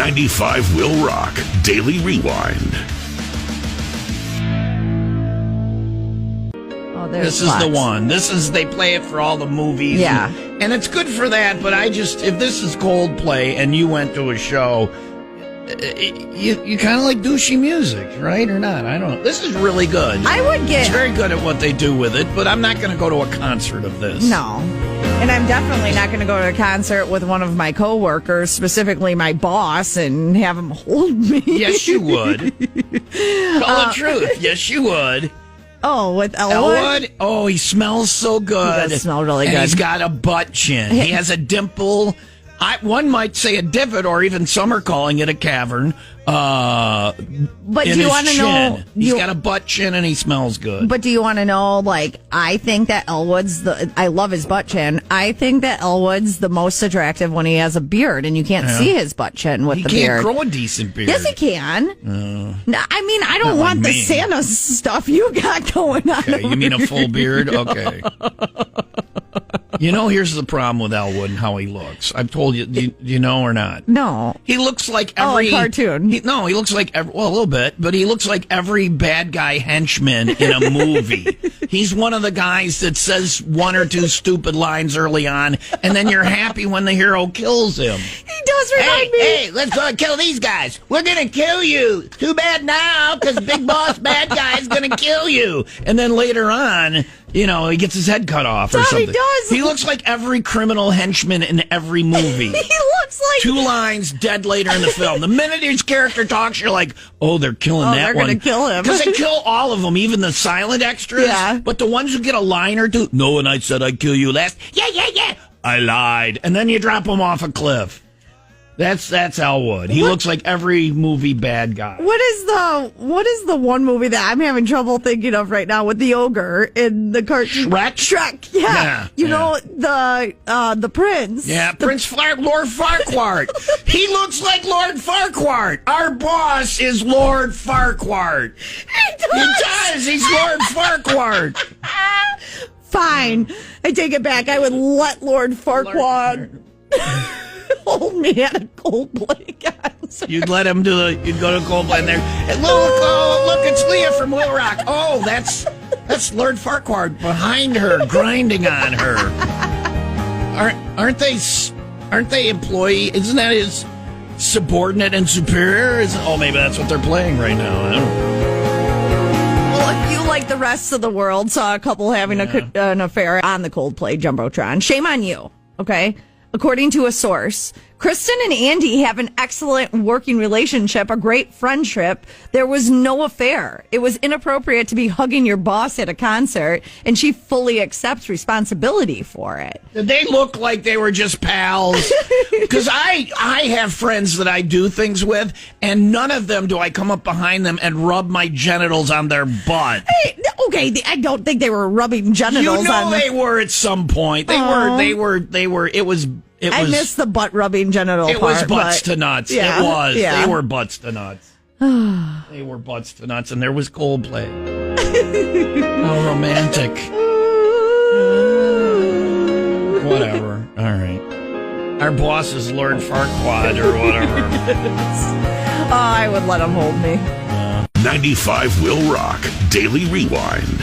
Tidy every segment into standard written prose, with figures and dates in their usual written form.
95 Will Rock Daily Rewind. This is the one. They play it for all the movies. Yeah. And it's good for that, but if this is Coldplay and you went to a show, you kind of like douchey music, right? Or not? I don't know. This is really good. It's very good at what they do with it, but I'm not going to go to a concert of this. No. And I'm definitely not going to go to a concert with one of my coworkers, specifically my boss, and have him hold me. Yes, you would. Tell the truth. Yes, you would. Oh, with Elwood? Elwood? Oh, he smells so good. He does smell really good. And he's got a butt chin. He has a dimple. One might say a divot, or even some are calling it a cavern. But do you want to know? He's got a butt chin and he smells good. But do you want to know, I think that Elwood's I love his butt chin. I think that Elwood's the most attractive when he has a beard, and you can't see his butt chin with the beard. He can't grow a decent beard. Yes, he can. I don't want the Santa stuff you got going on. Okay, you mean a full beard? Okay. Here's the problem with Elwood and how he looks. I've told you, do you know or not? No. He looks like every... a cartoon. He looks like... a little bit, but he looks like every bad guy henchman in a movie. He's one of the guys that says one or two stupid lines early on, and then you're happy when the hero kills him. He does remind me. Hey, let's go kill these guys. We're going to kill you. Too bad now, because Big Boss Bad Guy's going to kill you. And then later on... he gets his head cut off or something. He does. He looks like every criminal henchman in every movie. He looks like... 2 lines, dead later in the film. The minute his character talks, you're like, oh, they're killing that they're one. They're going to kill him. Because they kill all of them, even the silent extras. Yeah. But the ones who get a line or two, no, and I said I'd kill you last. Yeah. I lied. And then you drop him off a cliff. That's Elwood. He looks like every movie bad guy. What is the one movie that I'm having trouble thinking of right now with the ogre in the cartoon? Shrek. Yeah. Know the prince. Yeah, Lord Farquaad. He looks like Lord Farquaad. Our boss is Lord Farquaad. He does. He's Lord Farquaad. Fine. I take it back. I would let Lord Farquaad hold me at a Coldplay concert. You'd let him you'd go to Coldplay and there. And look, it's Leah from Will Rock. Oh, that's Lord Farquaad behind her, grinding on her. Aren't they employee? Isn't that his subordinate and superior? Maybe that's what they're playing right now. I don't know. Well, if you, like the rest of the world, saw a couple having an affair on the Coldplay Jumbotron, shame on you, okay? According to a source, Kristen and Andy have an excellent working relationship, a great friendship. There was no affair. It was inappropriate to be hugging your boss at a concert, and she fully accepts responsibility for it. Did they look like they were just pals? Because I have friends that I do things with, and none of them do I come up behind them and rub my genitals on their butt. Hey, okay, I don't think they were rubbing genitals on them. They were at some point. They were. I missed the butt rubbing genital part. It was butts to nuts. Yeah, it was. Yeah. They were butts to nuts. They were butts to nuts, and there was Coldplay. How romantic. Whatever. All right. Our boss is Lord Farquaad or whatever. I would let him hold me. 95 Will Rock Daily Rewind.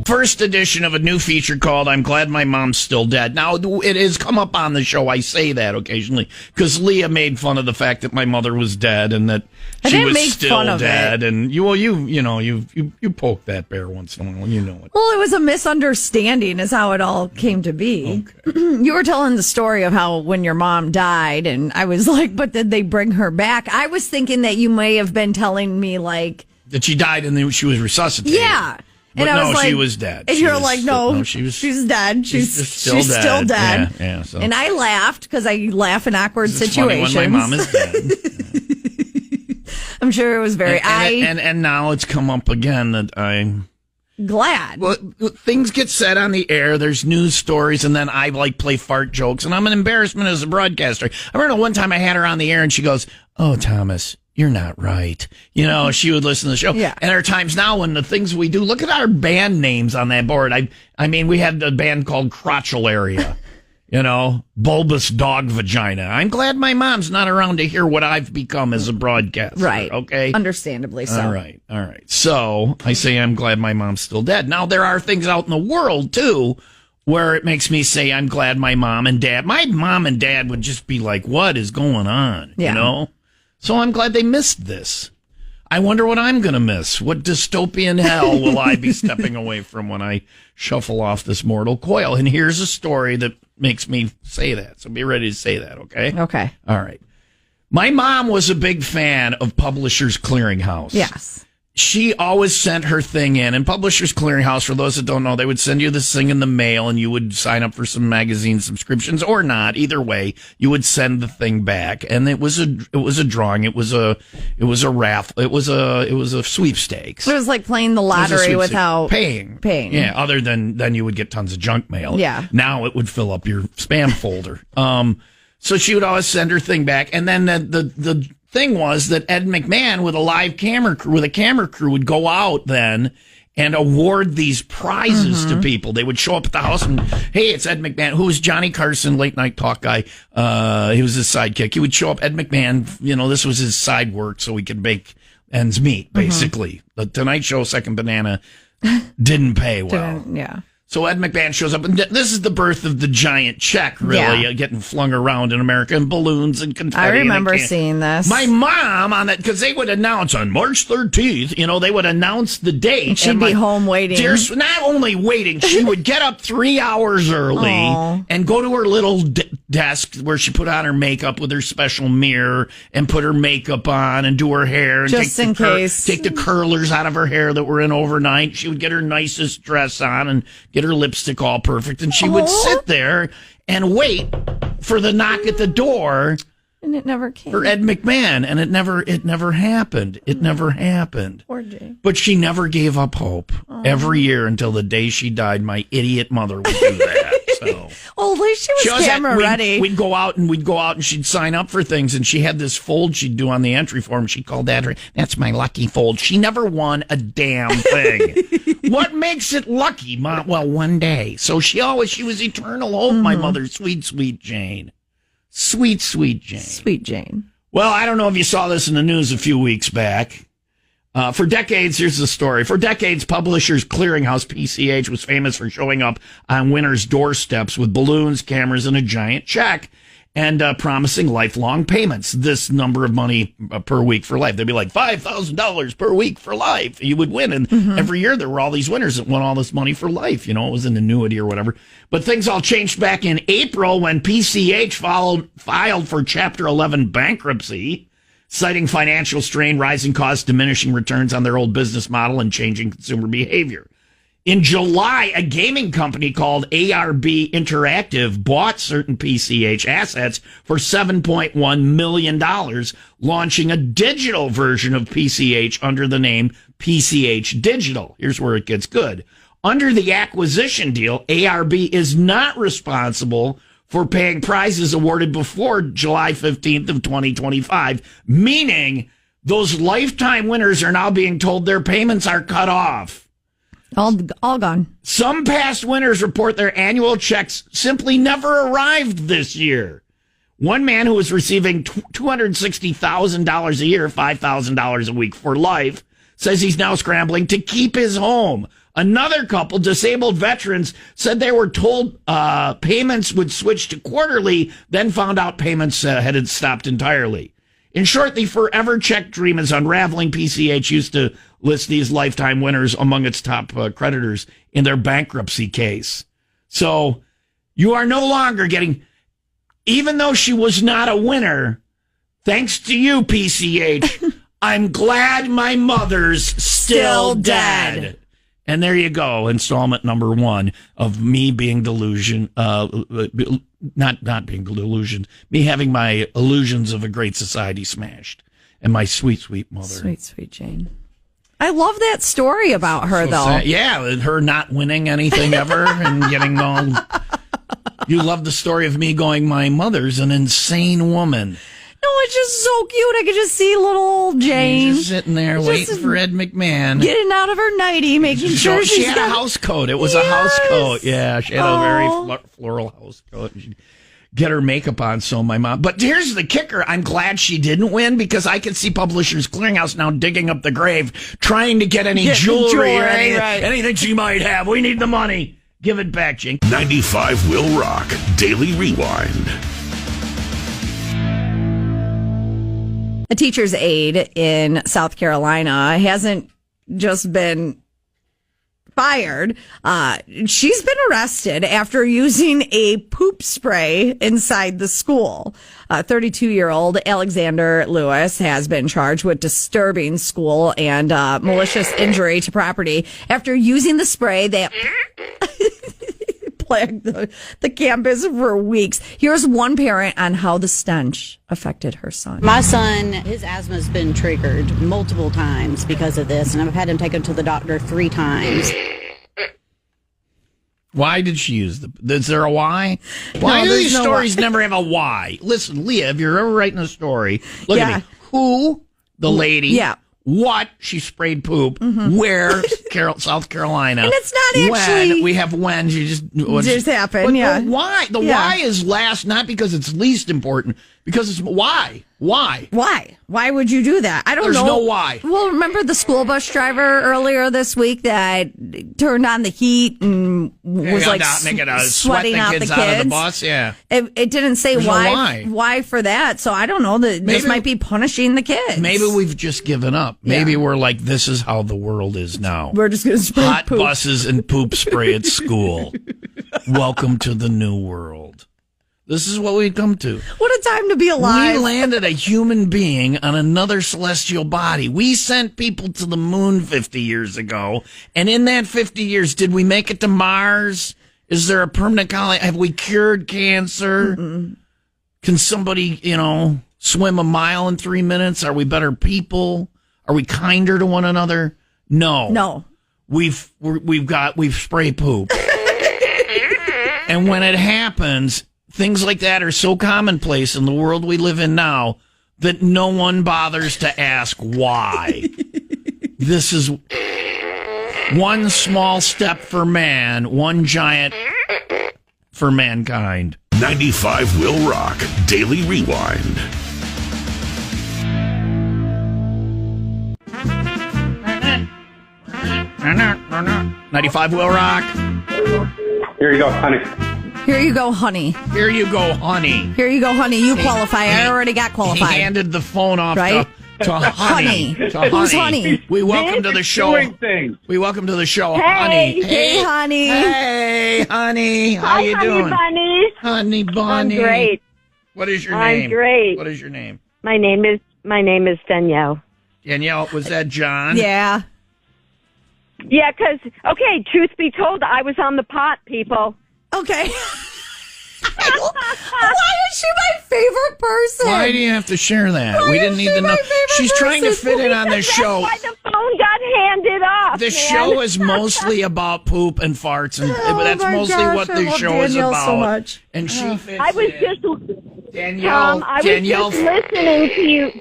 First edition of a new feature called I'm Glad My Mom's Still Dead. Now, it has come up on the show. I say that occasionally because Leah made fun of the fact that my mother was dead and that she was still dead. And you poke that bear once in a while. You know it. Well, it was a misunderstanding is how it all came to be. Okay. You were telling the story of how when your mom died, and I was like, but did they bring her back? I was thinking that you may have been telling me like... that she died and then she was resuscitated. Yeah. But and I was like, she was dead. And you're like, no, she's dead. She's still dead. Yeah, so. And I laughed because I laugh in awkward situations. Funny when my mom is dead. I'm sure it was very... And now it's come up again that I'm... glad. Well, things get said on the air. There's news stories, and then I play fart jokes, and I'm an embarrassment as a broadcaster. I remember one time I had her on the air, and she goes, "Oh, Thomas, you're not right." She would listen to the show. Yeah. And there are times now when the things we do, look at our band names on that board. I mean, we had a band called Crotchal Area. bulbous dog vagina. I'm glad my mom's not around to hear what I've become as a broadcaster. Right. Okay. Understandably so. All right. So I say I'm glad my mom's still dead. Now, there are things out in the world, too, where it makes me say I'm glad my mom and dad would just be like, what is going on? Yeah. So I'm glad they missed this. I wonder what I'm going to miss. What dystopian hell will I be stepping away from when I shuffle off this mortal coil? And here's a story that makes me say that. So be ready to say that, okay? Okay. All right. My mom was a big fan of Publishers Clearinghouse. Yes. She always sent her thing in. And Publishers Clearinghouse, for those that don't know, they would send you this thing in the mail and you would sign up for some magazine subscriptions or not. Either way, you would send the thing back. And it was a drawing. It was a raffle. It was a sweepstakes. It was like playing the lottery without paying. Yeah, other than you would get tons of junk mail. Yeah. Now it would fill up your spam folder. So she would always send her thing back. And then the thing was that Ed McMahon with a camera crew would go out then and award these prizes to people. They would show up at the house and, hey, it's Ed McMahon, who was Johnny Carson, late night talk guy. He was his sidekick. He would show up, Ed McMahon, this was his side work so he could make ends meet, basically. The Tonight Show Second Banana didn't pay well. Yeah. So Ed McMahon shows up, and this is the birth of the giant check, really, getting flung around in America, and balloons and confetti. I remember seeing this. My mom on it, because they would announce on March 13th, they would announce the date. And she'd be home waiting. Not only waiting, she would get up 3 hours early and go to her little desk where she put on her makeup with her special mirror and put her makeup on and do her hair. And just in case. Take the curlers out of her hair that were in overnight. She would get her nicest dress on and get her lipstick all perfect, and she would sit there and wait for the knock at the door, and it never came for Ed McMahon, and it never happened. It never happened. Poor Jay. But she never gave up hope. Every year until the day she died, my idiot mother would do that. So. Well, at least she was camera ready. We'd go out and she'd sign up for things, and she had this fold she'd do on the entry form. She called that's my lucky fold. She never won a damn thing. What makes it lucky, Mom? Well, one day. So she was eternal hope, my mother. Sweet, sweet Jane. Sweet, sweet Jane. Sweet Jane. Well, I don't know if you saw this in the news a few weeks back. For decades, here's the story. For decades, Publishers Clearinghouse, PCH, was famous for showing up on winners' doorsteps with balloons, cameras, and a giant check, and promising lifelong payments. This number of money per week for life. They'd be like $5,000 per week for life. You would win. And every year there were all these winners that won all this money for life. It was an annuity or whatever. But things all changed back in April when PCH filed for Chapter 11 bankruptcy, citing financial strain, rising costs, diminishing returns on their old business model, and changing consumer behavior. In July, a gaming company called ARB Interactive bought certain PCH assets for $7.1 million, launching a digital version of PCH under the name PCH Digital. Here's where it gets good. Under the acquisition deal, ARB is not responsible for paying prizes awarded before July 15th of 2025, meaning those lifetime winners are now being told their payments are cut off. All gone. Some past winners report their annual checks simply never arrived this year. One man who was receiving $260,000 a year, $5,000 a week for life, says he's now scrambling to keep his home. Another couple, disabled veterans, said they were told payments would switch to quarterly, then found out payments had stopped entirely. In short, the forever check dream is unraveling. PCH used to list these lifetime winners among its top creditors in their bankruptcy case. So you are no longer getting, even though she was not a winner, thanks to you, PCH, I'm glad my mother's still dead. And there you go, installment number 1 of me being delusion, not being delusioned, me having my illusions of a great society smashed, and my sweet, sweet mother. Sweet, sweet Jane. I love that story about her, though. Sad. Yeah, her not winning anything ever and getting all... You love the story of me going, my mother's an insane woman. No, it's just so cute. I could just see little old Jane. She's just sitting there waiting for Ed McMahon. Getting out of her nightie, making sure she had a house coat. It was a house coat. Yeah, she had a very floral house coat. get her makeup on, so my mom. But here's the kicker. I'm glad she didn't win because I can see Publishers Clearinghouse now digging up the grave, trying to get any jewelry or anything she might have. We need the money. Give it back, Jink. 95 Will Rock Daily Rewind. A teacher's aide in South Carolina hasn't just been fired. She's been arrested after using a poop spray inside the school. 32-year-old Alexander Lewis has been charged with disturbing school and malicious injury to property after using the spray that plagued the campus for weeks. Here's one parent on how the stench affected her son. My son, his asthma's been triggered multiple times because of this, and I've had him taken to the doctor 3 times. Why did she use is there a why? Why do these stories never have a why? Listen, Leah, if you're ever writing a story, look at me. Who? The lady. Yeah. What? She sprayed poop. Where? South Carolina. And it's not actually. When? We have when. She just happened, but yeah. The why? The why is last, not because it's least important, because it's why. Why? Why would you do that? I don't know. There's no why. Well, remember the school bus driver earlier this week that turned on the heat and was sweating out the kids out of the bus? Yeah. It didn't say There's why. Why for that? So I don't know. This might be punishing the kids. Maybe we've just given up. Maybe we're like, this is how the world is now. We're just going to spray hot poop. Buses and poop spray at school. Welcome to the new world. This is what we've come to. What a time to be alive. We landed a human being on another celestial body. We sent people to the moon 50 years ago. And in that 50 years, did we make it to Mars? Is there a permanent colony? Have we cured cancer? Mm-mm. Can somebody, swim a mile in 3 minutes? Are we better people? Are we kinder to one another? No. We've sprayed poop. And when it happens, things like that are so commonplace in the world we live in now that no one bothers to ask why. This is one small step for man, one giant for mankind. 95 Will Rock Daily Rewind. '95 Will Rock. Here you go, honey. Here you go, honey. Here you go, honey. Here you go, honey. You qualify. I already got qualified. He handed the phone off right? to honey. Who's honey? We welcome to the show. We welcome to the show, honey. Hey, honey. Hey, honey. How you doing? Bunnies. Honey bunny. I'm great. What is your name? I'm great. What is your name? My name is Danielle. Danielle, was that John? Yeah. Yeah, because, truth be told, I was on the pot, people. Okay. Why is she my favorite person? Why do you have to share that? We didn't need to know. She's trying to fit in on this show. That's why the phone got handed off. The show is mostly about poop and farts, and that's mostly what this show is about. So much. And she fits I was in. just Danielle. I was just listening to you.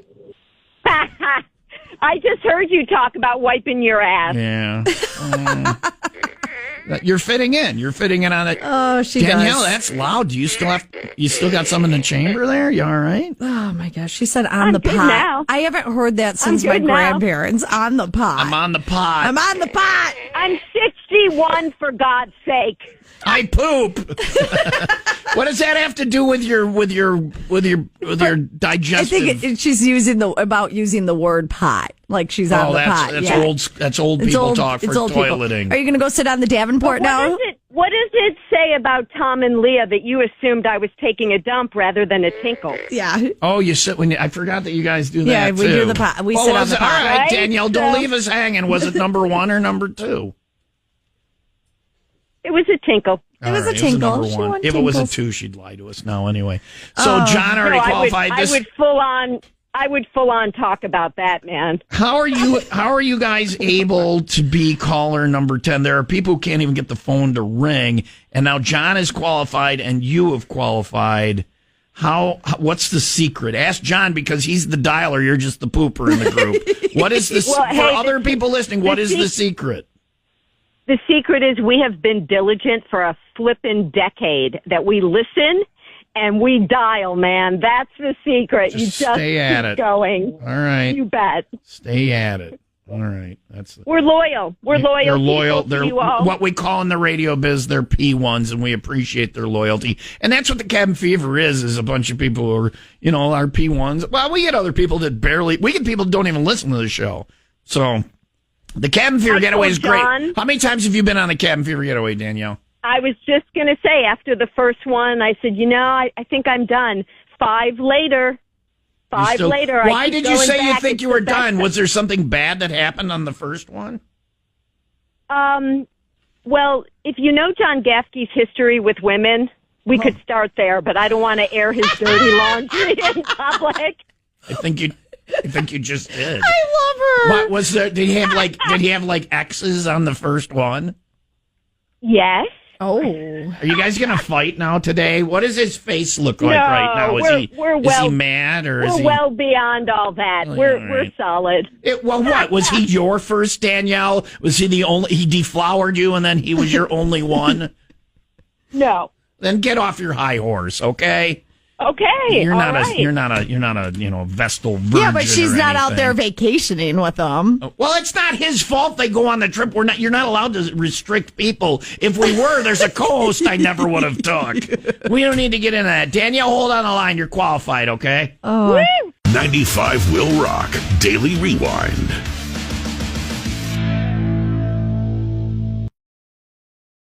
I just heard you talk about wiping your ass. Yeah. You're fitting in. You're fitting in on it. Oh, Danielle, does. that's loud. Do you still got some in the chamber there? You all right? Oh my gosh. She said on the good pot. now. I haven't heard that since my grandparents. On the pot. I'm on the pot. I'm on the pot. I'm 61, for God's sake. I poop. What does that have to do with your digestive? I think she's using the word pot, like she's on the pot. That's old people talk for toileting. Are you going to go sit on the Davenport now? What does it say about Tom and Leah that you assumed I was taking a dump rather than a tinkle? Yeah. Oh, you sit I forgot that you guys do that. Yeah, we do the pot. We sit on the pot. All right, right? Danielle, don't leave us hanging. Was it number 1 or number 2? It was a tinkle. It was a tinkle. Number 1. If it was a 2, she'd lie to us now anyway. So John already qualified. I would full on talk about that, man. How are you guys able to be caller number 10? There are people who can't even get the phone to ring, and now John is qualified and you have qualified. What's the secret? Ask John, because he's the dialer. You're just the pooper in the group. What is this for other people listening? What is the secret? The secret is we have been diligent for a flippin' decade, that we listen and we dial, man. That's the secret. Just you just stay at keep it. going. All right. You bet. Stay at it. All right. We're loyal. We're loyal. They're loyal. To They're you all. what we call in the radio biz, they're P1s, and we appreciate their loyalty. And that's what the Cabin Fever is a bunch of people who are, our P1s. Well, we get other people that we get people that don't even listen to the show. So the Cabin Fever Getaway is great. How many times have you been on the Cabin Fever Getaway, Danielle? I was just going to say, after the first one, I said, I think I'm done. 5 later. Why did you say you think you were done? Was there something bad that happened on the first one? Well, if you know John Gaffney's history with women, we could start there, but I don't want to air his dirty laundry in public. I think you just did. I love her. What was there? Did he have like X's on the first one? Yes. Oh. Are you guys going to fight now today? What does his face look like right now? Is he mad or is he... We're well beyond all that. We're solid. What? Was he your first, Danielle? Was he the only... He deflowered you and then he was your only one? No. Then get off your high horse, okay? Okay. You're not right. you're not a Vestal virgin. Yeah, but she's not out there vacationing with them. Well, it's not his fault they go on the trip. You're not allowed to restrict people. If we were, there's a co-host I never would have took. We don't need to get into that. Danielle, hold on the line. You're qualified, okay? Oh. 95 Will Rock Daily Rewind.